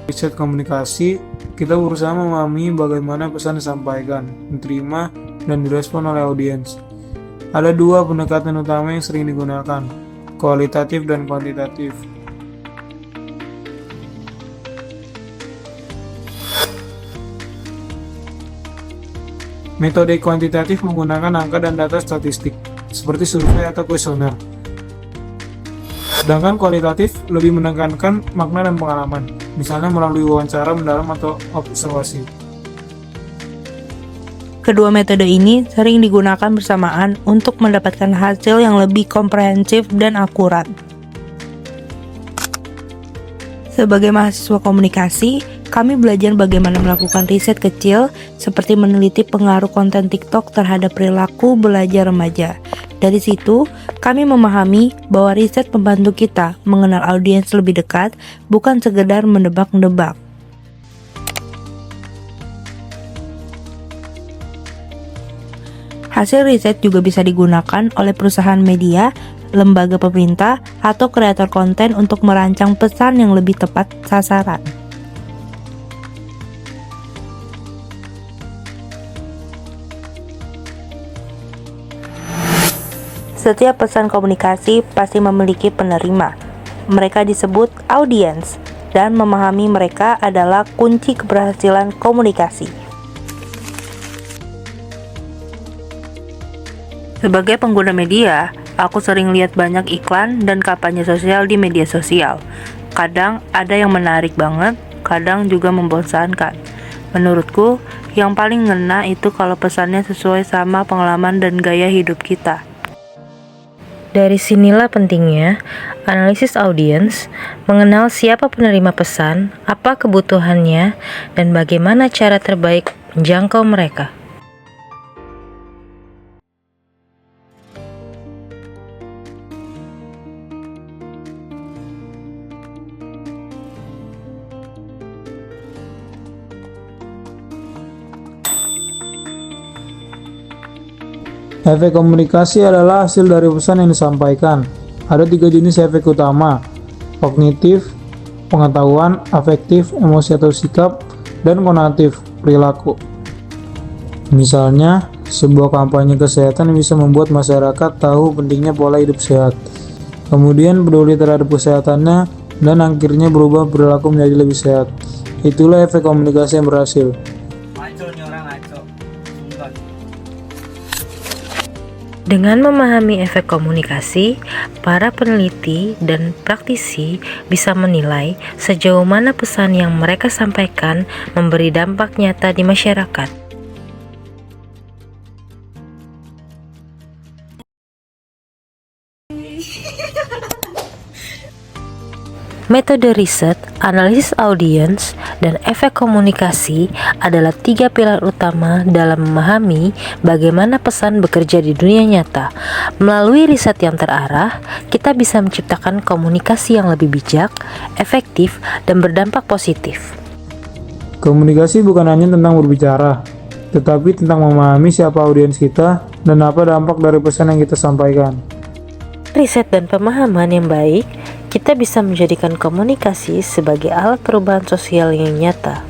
riset komunikasi, kita berusaha memahami bagaimana pesan disampaikan, diterima, dan direspon oleh audiens. Ada dua pendekatan utama yang sering digunakan, kualitatif dan kuantitatif. Metode kuantitatif menggunakan angka dan data statistik, seperti survei atau kuesioner. Sedangkan kualitatif lebih menekankan makna dan pengalaman, misalnya melalui wawancara mendalam atau observasi. Kedua metode ini sering digunakan bersamaan untuk mendapatkan hasil yang lebih komprehensif dan akurat. Sebagai mahasiswa komunikasi, kami belajar bagaimana melakukan riset kecil seperti meneliti pengaruh konten TikTok terhadap perilaku belajar remaja. Dari situ, kami memahami bahwa riset membantu kita mengenal audiens lebih dekat, bukan sekedar mendebak-nebak. Hasil riset juga bisa digunakan oleh perusahaan media, lembaga pemerintah, atau kreator konten untuk merancang pesan yang lebih tepat sasaran. Setiap pesan komunikasi pasti memiliki penerima. Mereka disebut audiens, dan memahami mereka adalah kunci keberhasilan komunikasi. Sebagai pengguna media, aku sering lihat banyak iklan dan kampanye sosial di media sosial. Kadang ada yang menarik banget, kadang juga membosankan. Menurutku, yang paling ngena itu kalau pesannya sesuai sama pengalaman dan gaya hidup kita. Dari sinilah pentingnya analisis audiens, mengenal siapa penerima pesan, apa kebutuhannya, dan bagaimana cara terbaik menjangkau mereka. Efek komunikasi adalah hasil dari pesan yang disampaikan. Ada 3 jenis efek utama: kognitif, pengetahuan, afektif, emosi atau sikap, dan konatif, perilaku. Misalnya, sebuah kampanye kesehatan bisa membuat masyarakat tahu pentingnya pola hidup sehat, kemudian peduli terhadap kesehatannya, dan akhirnya berubah perilaku menjadi lebih sehat. Itulah efek komunikasi yang berhasil. Dengan memahami efek komunikasi, para peneliti dan praktisi bisa menilai sejauh mana pesan yang mereka sampaikan memberi dampak nyata di masyarakat. Metode riset, analisis audiens, dan efek komunikasi adalah 3 pilar utama dalam memahami bagaimana pesan bekerja di dunia nyata. Melalui riset yang terarah, kita bisa menciptakan komunikasi yang lebih bijak, efektif, dan berdampak positif. Komunikasi bukan hanya tentang berbicara, tetapi tentang memahami siapa audiens kita dan apa dampak dari pesan yang kita sampaikan. Riset dan pemahaman yang baik, kita bisa menjadikan komunikasi sebagai alat perubahan sosial yang nyata.